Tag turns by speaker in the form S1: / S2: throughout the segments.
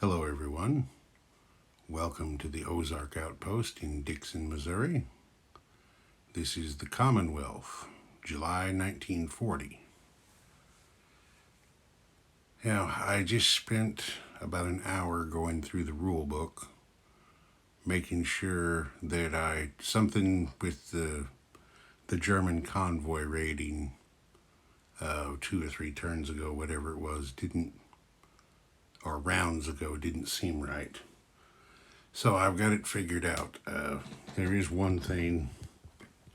S1: Hello everyone. Welcome to the Ozark Outpost in Dixon, Missouri. This is the Commonwealth, July 1940. Now, I just spent about an hour going through the rule book, making sure that something with the German convoy raiding 2 or 3 turns ago, whatever it was, or rounds ago, didn't seem right. So I've got it figured out. There is one thing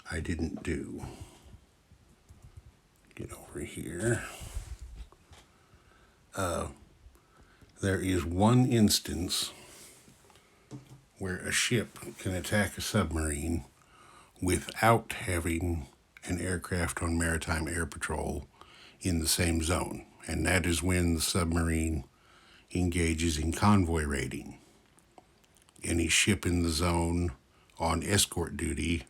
S1: I didn't do. Get over here. There is one instance where a ship can attack a submarine without having an aircraft on maritime air patrol in the same zone, and that is when the submarine engages in convoy raiding. Any ship in the zone on escort duty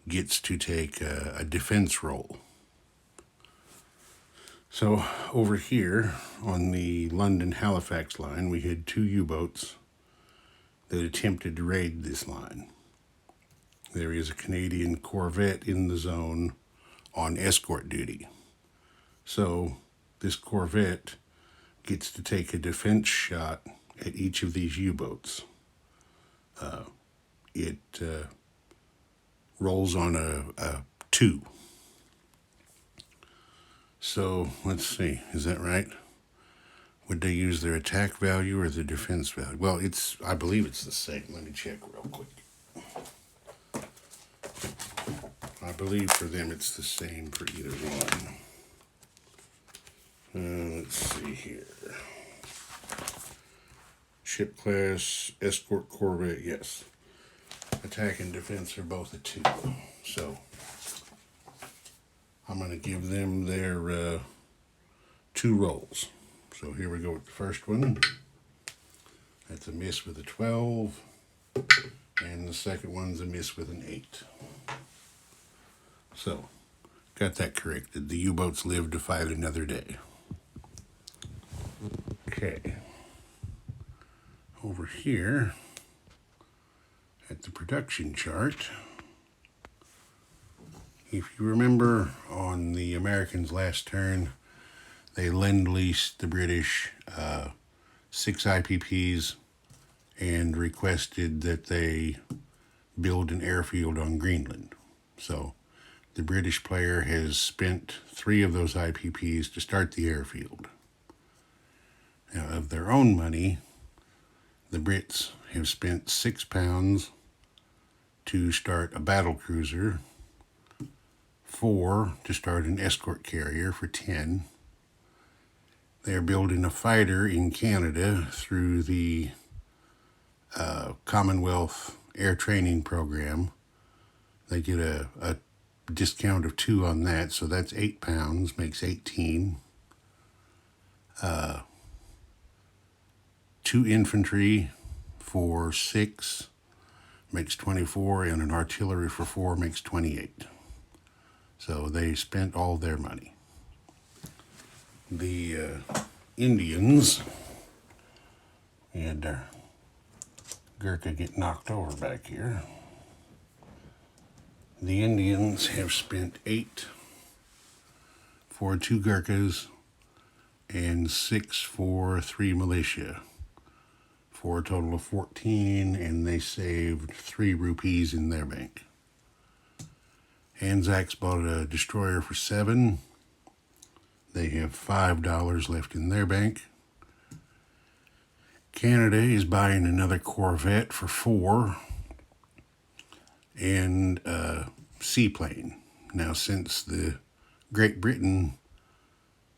S1: gets to take a defense role. So over here on the London-Halifax line, we had 2 U-boats that attempted to raid this line. There is a Canadian corvette in the zone on escort duty. So this corvette gets to take a defense shot at each of these U-boats. It rolls on a 2. So let's see, is that right? Would they use their attack value or the defense value? Well, I believe it's the same. Let me check real quick. I believe for them it's the same for either one. Let's see here. Ship class, escort corvette, yes. Attack and defense are both a 2. So I'm going to give them their 2 rolls. So here we go with the first one. That's a miss with a 12. And the second one's a miss with an 8. So, got that corrected. The U-boats live to fight another day. Okay. Over here at the production chart, if you remember on the Americans' last turn, they lend-leased the British 6 IPPs and requested that they build an airfield on Greenland. So the British player has spent 3 of those IPPs to start the airfield. Now, of their own money, the Brits have spent £6 to start a battle cruiser, 4 to start an escort carrier for 10. They're building a fighter in Canada through the Commonwealth Air Training Program. They get a discount of 2 on that, so that's £8, makes 18. 2 infantry for 6 makes 24, and an artillery for 4 makes 28. So they spent all their money. The Indians had Gurkha get knocked over back here. The Indians have spent 8 for 2 Gurkhas and 6 for 3 militia, for a total of 14, and they saved 3 rupees in their bank. Anzacs bought a destroyer for 7. They have $5 left in their bank. Canada is buying another corvette for 4 and a seaplane. Now, since the Great Britain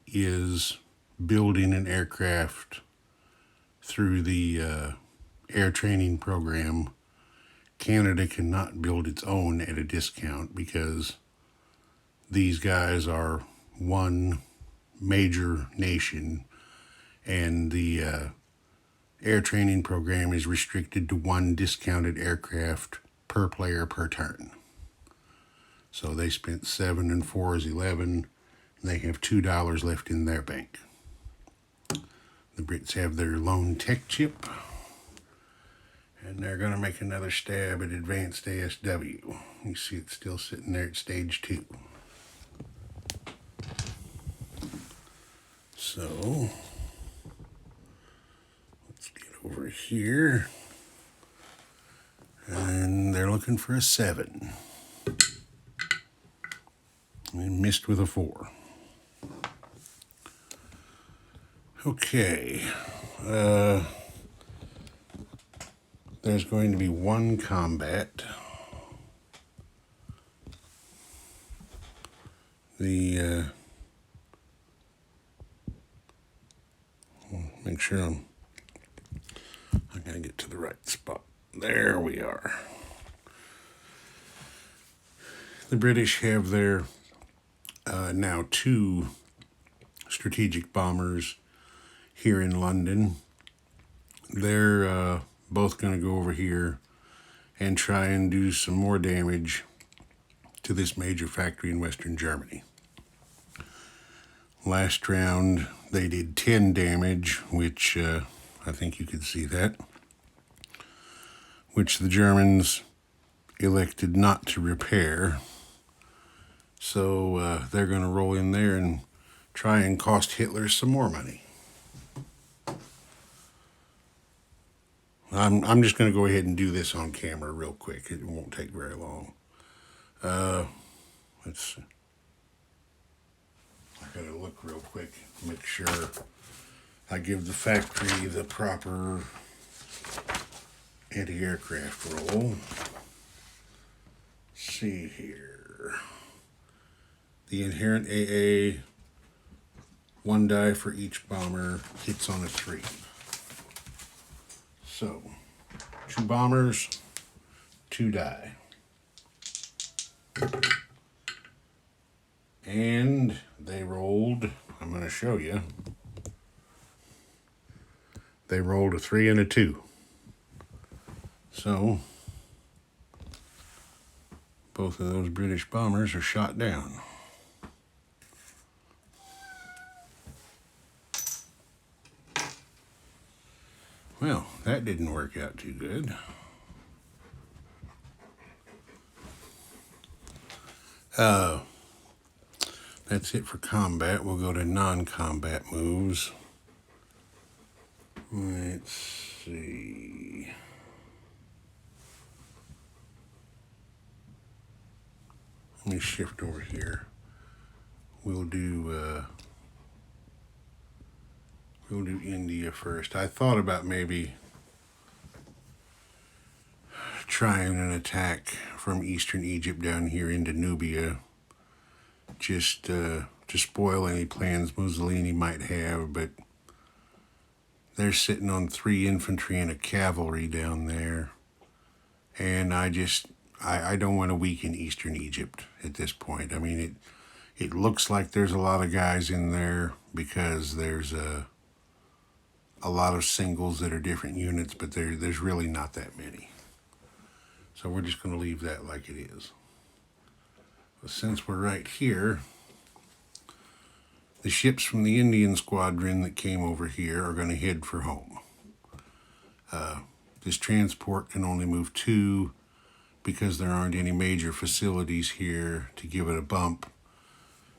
S1: is building an aircraft through the air training program, Canada cannot build its own at a discount because these guys are one major nation, and the air training program is restricted to 1 discounted aircraft per player per turn. So they spent 7 and 4 is 11, and they have $2 left in their bank. The Brits have their lone tech chip, and they're going to make another stab at advanced ASW. You see it's still sitting there at stage 2. So, let's get over here. And they're looking for a 7. And missed with a 4. Okay. There's going to be 1 combat. Make sure I gotta get to the right spot. There we are. The British have their now 2 strategic bombers here in London. They're both going to go over here and try and do some more damage to this major factory in Western Germany. Last round they did 10 damage, which I think you could see that, which the Germans elected not to repair. So they're going to roll in there and try and cost Hitler some more money. I'm just going to go ahead and do this on camera real quick. It won't take very long. Let's see. I gotta look real quick, make sure I give the factory the proper anti-aircraft roll. Let's see here. The inherent AA, 1 die for each bomber, hits on a 3. So, 2 bombers, 2 die. And they rolled, I'm going to show you, they rolled a 3 and a 2. So, both of those British bombers are shot down. Well, that didn't work out too good. That's it for combat. We'll go to non-combat moves. Let's see. Let me shift over here. We'll do India first. I thought about maybe trying an attack from eastern Egypt down here into Nubia, just to spoil any plans Mussolini might have, but they're sitting on 3 infantry and a cavalry down there, and I don't want to weaken eastern Egypt at this point. I mean, it looks like there's a lot of guys in there because there's a lot of singles that are different units, but there's really not that many. So we're just going to leave that like it is. But since we're right here, the ships from the Indian squadron that came over here are going to head for home. This transport can only move 2 because there aren't any major facilities here to give it a bump.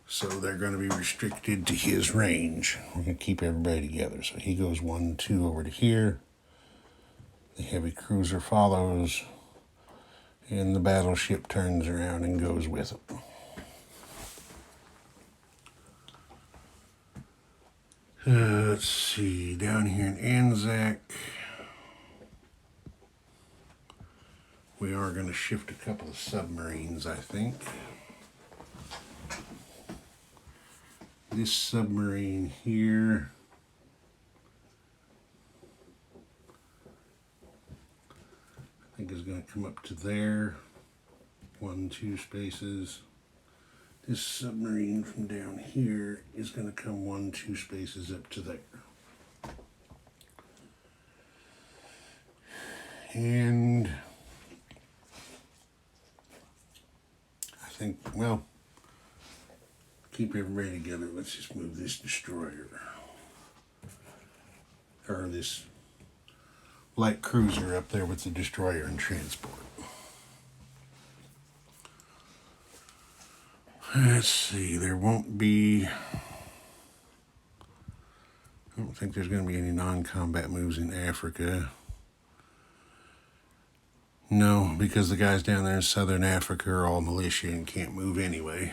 S1: So they're going to be restricted to his range. We're going to keep everybody together. So he goes 1, 2 over to here. The heavy cruiser follows. And the battleship turns around and goes with them. Let's see, down here in Anzac, we are going to shift a couple of submarines, I think. This submarine here, I think is going to come up to there, 1, 2 spaces. This submarine from down here is going to come 1, 2 spaces up to there. And I think, well, keep everybody together. Let's just move this destroyer. or this light cruiser up there with the destroyer and transport. Let's see, there won't be, I don't think there's going to be any non-combat moves in Africa. No, because the guys down there in southern Africa are all militia and can't move anyway.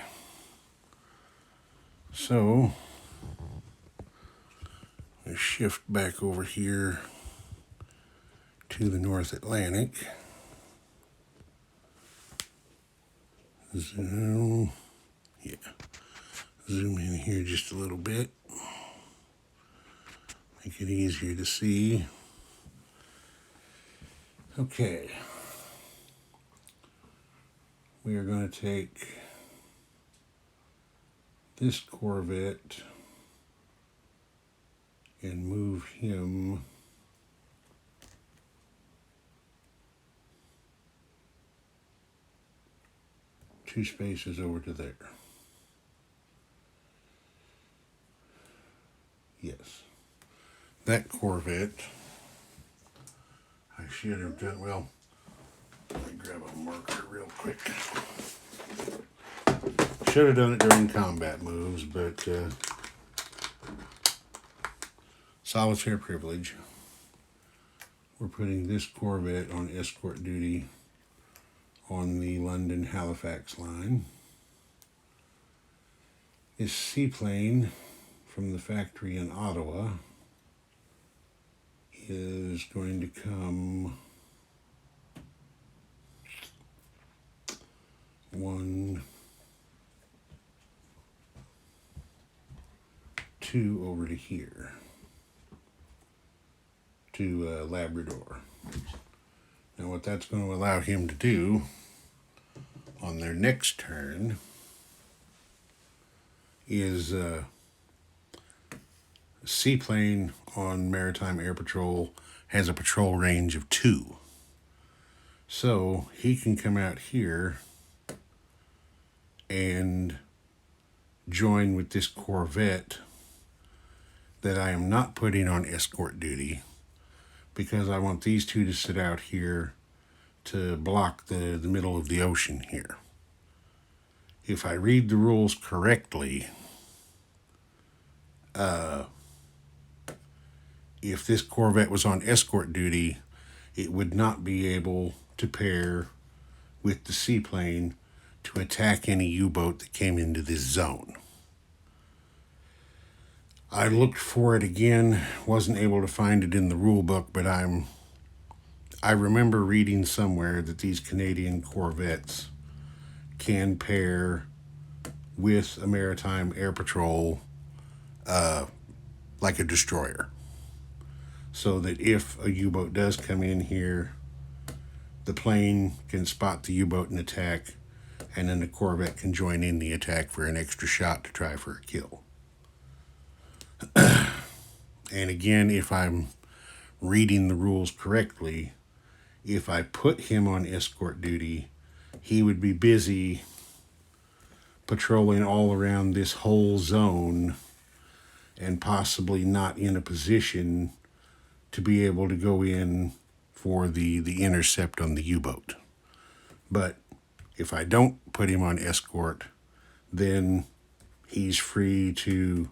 S1: So, we shift back over here to the North Atlantic. Zoom in here just a little bit. Make it easier to see. Okay. We are going to take this Corvette and move him two spaces over to there. Yes. That Corvette, I should have done, well, let me grab a marker real quick. Should have done it during combat moves, but solitaire privilege. We're putting this Corvette on escort duty on the London-Halifax line. This seaplane from the factory in Ottawa is going to come 1, 2 over to here, to Labrador. Now what that's going to allow him to do on their next turn is seaplane on Maritime Air Patrol has a patrol range of 2. So he can come out here and join with this Corvette that I am not putting on escort duty because I want these two to sit out here to block the middle of the ocean here. If I read the rules correctly, if this Corvette was on escort duty, it would not be able to pair with the seaplane to attack any U-boat that came into this zone. I looked for it again, wasn't able to find it in the rule book, but I remember reading somewhere that these Canadian Corvettes can pair with a Maritime Air Patrol like a destroyer. So that if a U-boat does come in here, the plane can spot the U-boat and attack, and then the Corvette can join in the attack for an extra shot to try for a kill. And again, if I'm reading the rules correctly, if I put him on escort duty, he would be busy patrolling all around this whole zone and possibly not in a position to be able to go in for the intercept on the U-boat. But if I don't put him on escort, then he's free to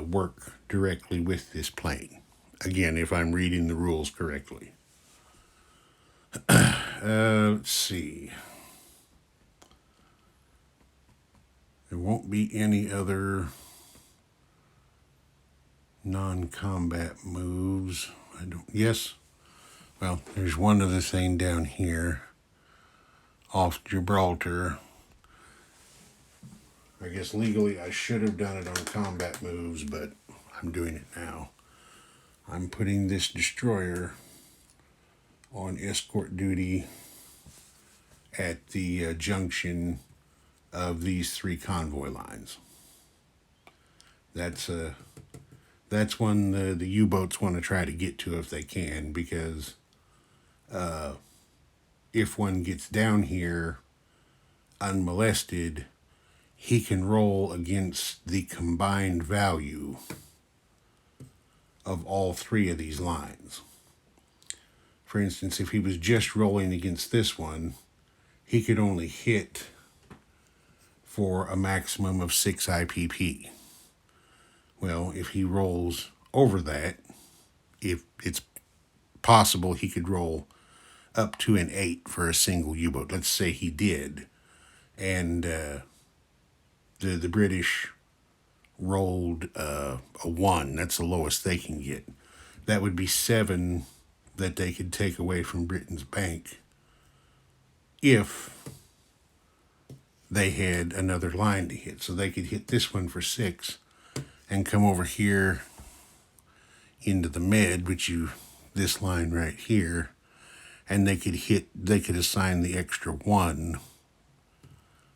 S1: work directly with this plane. Again, if I'm reading the rules correctly. Let's see. There won't be any other non-combat moves. Yes. Well, there's one other thing down here off Gibraltar. I guess legally I should have done it on combat moves, but I'm doing it now. I'm putting this destroyer on escort duty at the junction of these 3 convoy lines. That's one the U-boats want to try to get to if they can, because if one gets down here unmolested, he can roll against the combined value of all three of these lines. For instance, if he was just rolling against this one, he could only hit for a maximum of 6 IPP. Well, if he rolls over that, if it's possible, he could roll up to an 8 for a single U-boat. Let's say he did, and the British rolled a 1. That's the lowest they can get. That would be 7 that they could take away from Britain's bank if they had another line to hit. So they could hit this one for 6 and come over here into the med, this line right here, and they could assign the extra 1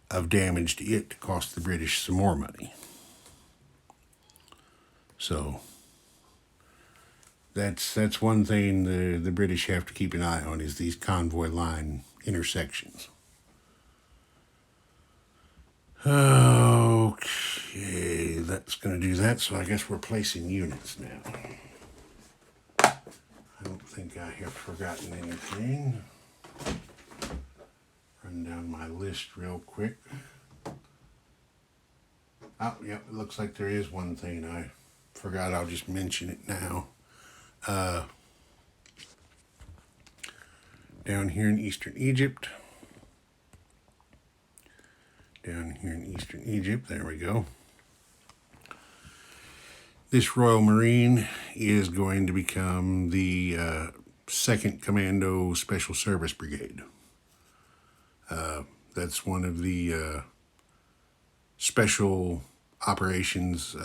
S1: of damage to it to cost the British some more money. So that's one thing the British have to keep an eye on, is these convoy line intersections. Okay, that's going to do that. So I guess we're placing units now. I don't think I have forgotten anything. Run down my list real quick. Oh, yep, it looks like there is one thing I forgot. I'll just mention it now. Down here in Eastern Egypt. There we go. This Royal Marine is going to become the 2nd Commando Special Service Brigade. That's one of the special operations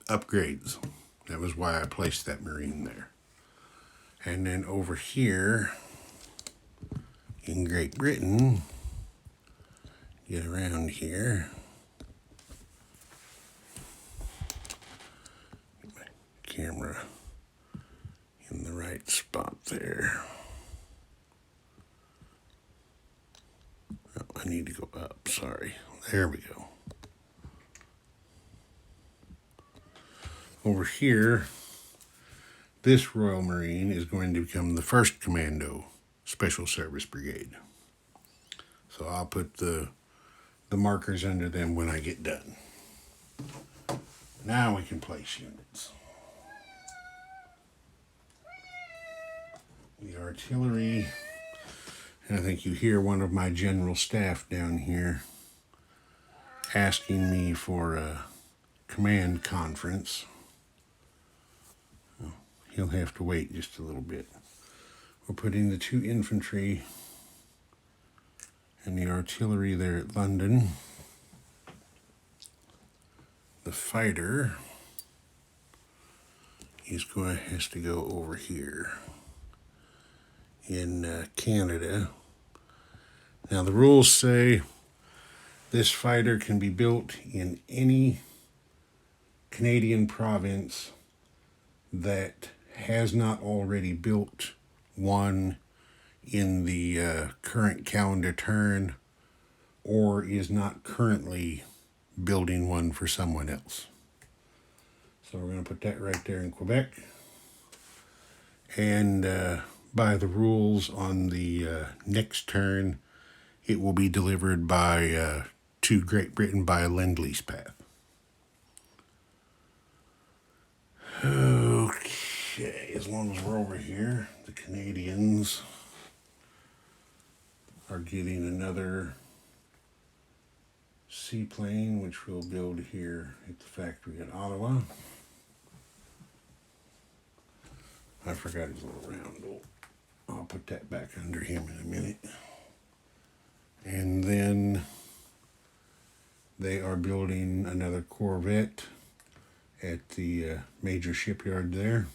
S1: upgrades. That was why I placed that Marine there. And then over here in Great Britain, get around here. Get my camera in the right spot there. Oh, I need to go up, sorry. There we go. Over here, this Royal Marine is going to become the 1st Commando Special Service Brigade. So I'll put the markers under them when I get done. Now we can place units. The artillery, and I think you hear one of my general staff down here asking me for a command conference. He'll have to wait just a little bit. We're putting the 2 infantry and the artillery there at London. The fighter has to go over here in Canada. Now the rules say this fighter can be built in any Canadian province that has not already built one in the current calendar turn, or is not currently building one for someone else. So we're going to put that right there in Quebec. And by the rules on the next turn, it will be delivered by to Great Britain by a Lend-Lease path. Okay, as long as we're over here, the Canadians are getting another seaplane, which we'll build here at the factory in Ottawa. I forgot his little round. I'll put that back under him in a minute. And then they are building another Corvette at the major shipyard there.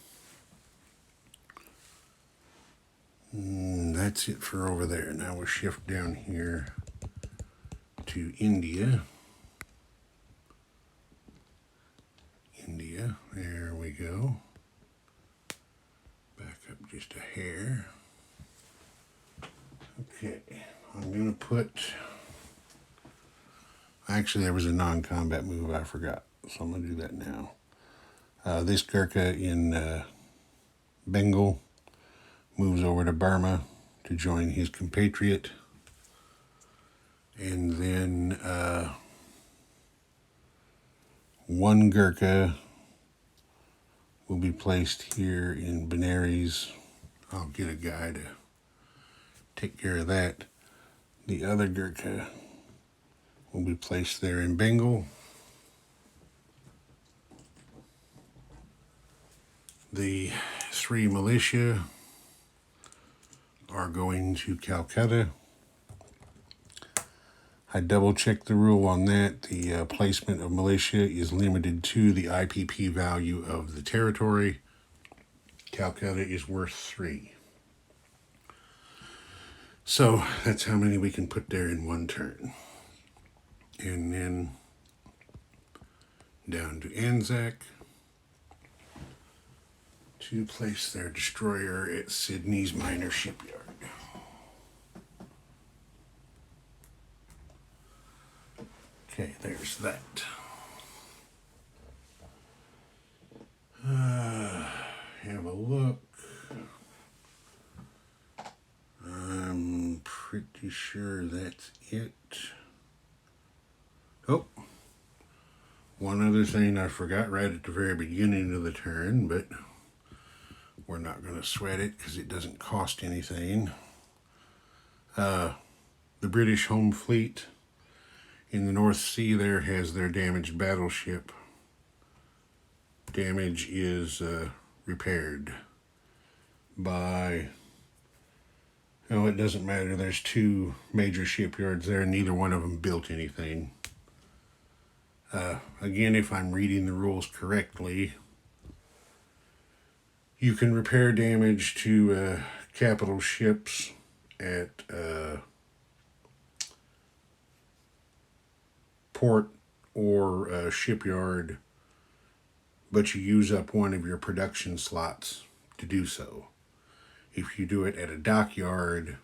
S1: That's it for over there. Now we'll shift down here to India. There we go. Back up just a hair. Okay, I'm going to put... Actually, there was a non-combat move I forgot, so I'm going to do that now. This Gurkha in Bengal moves over to Burma to join his compatriot. And then one Gurkha will be placed here in Benares. I'll get a guy to take care of that. The other Gurkha will be placed there in Bengal. The 3 militia are going to Calcutta. I double-checked the rule on that. The placement of militia is limited to the IPP value of the territory. Calcutta is worth 3. So that's how many we can put there in one turn. And then down to Anzac to place their destroyer at Sydney's minor shipyard. Okay, there's that. Have a look. I'm pretty sure that's it. Oh, one other thing I forgot right at the very beginning of the turn, but we're not going to sweat it because it doesn't cost anything. The British Home Fleet in the North Sea there has their damaged battleship. Damage is repaired by, it doesn't matter. There's 2 major shipyards there, and neither one of them built anything. Again, if I'm reading the rules correctly, you can repair damage to capital ships at port or shipyard, but you use up one of your production slots to do so. If you do it at a dockyard,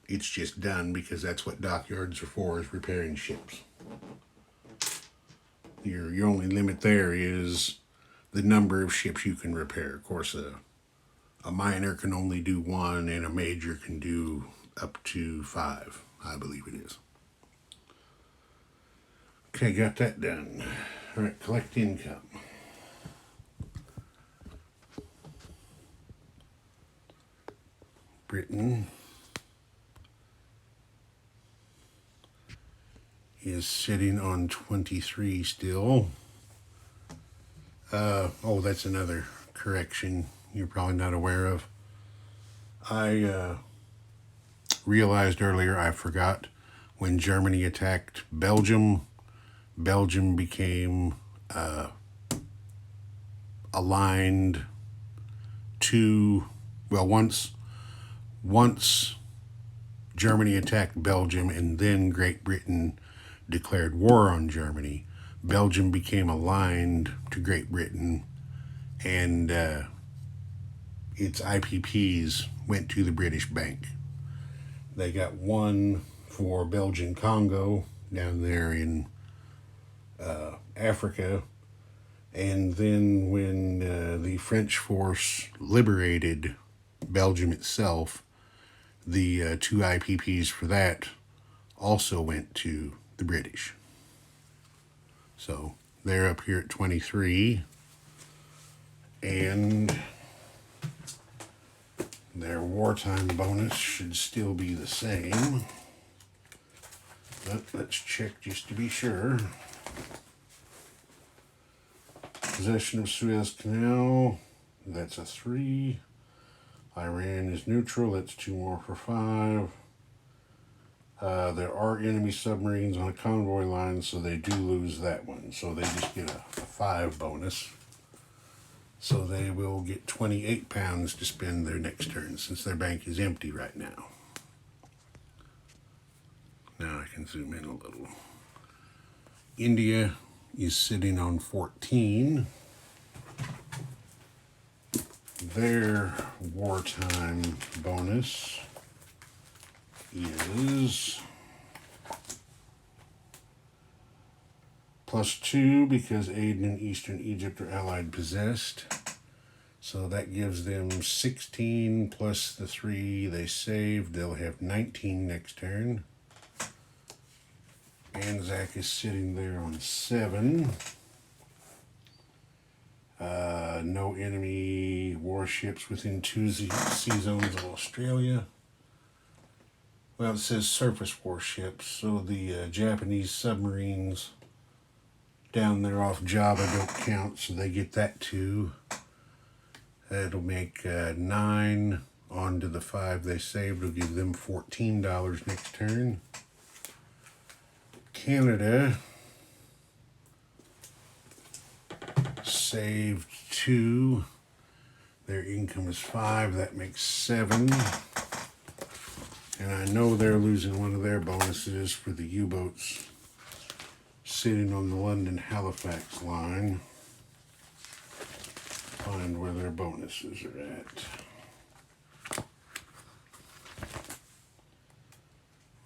S1: it's just done because that's what dockyards are for, is repairing ships. Your only limit there is the number of ships you can repair. Of course, a minor can only do 1 and a major can do up to 5, I believe it is. Okay, got that done. All right, collect income. Britain is sitting on 23 still. Oh, that's another correction you're probably not aware of. I realized earlier I forgot when Germany attacked Belgium, Belgium became aligned to, well, once Germany attacked Belgium and then Great Britain declared war on Germany, Belgium became aligned to Great Britain, and its IPPs went to the British Bank. They got one for Belgian Congo down there in Africa, and then when the French force liberated Belgium itself, the 2 IPPs for that also went to the British. So they're up here at 23, and their wartime bonus should still be the same. But let's check just to be sure. Possession of Suez Canal, that's a 3. Iran is neutral, that's 2 more for 5. There are enemy submarines on a convoy line, so they do lose that one. So they just get a 5 bonus. So they will get 28 pounds to spend their next turn, since their bank is empty right now. Now I can zoom in a little. India is sitting on 14. Their wartime bonus is +2 because Aden and Eastern Egypt are allied possessed. So that gives them 16 plus the 3 they saved. They'll have 19 next turn. Anzac is sitting there on 7. No enemy warships within 2 sea zones of Australia. Well, it says surface warships, so the Japanese submarines down there off Java don't count, so they get that 2. That'll make 9 onto the 5 they saved. Will give them $14 next turn. Canada saved 2. Their income is 5. That makes 7. And I know they're losing one of their bonuses for the U-boats sitting on the London-Halifax line. Find where their bonuses are at.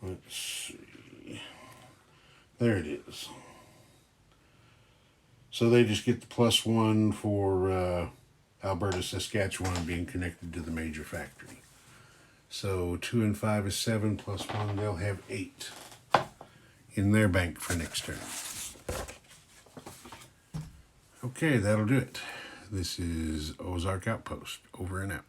S1: Let's see. There it is. So they just get the +1 for Alberta, Saskatchewan being connected to the major factory. So 2 and 5 is 7 plus 1. They'll have 8 in their bank for next turn. Okay, that'll do it. This is Ozark Outpost. Over and out.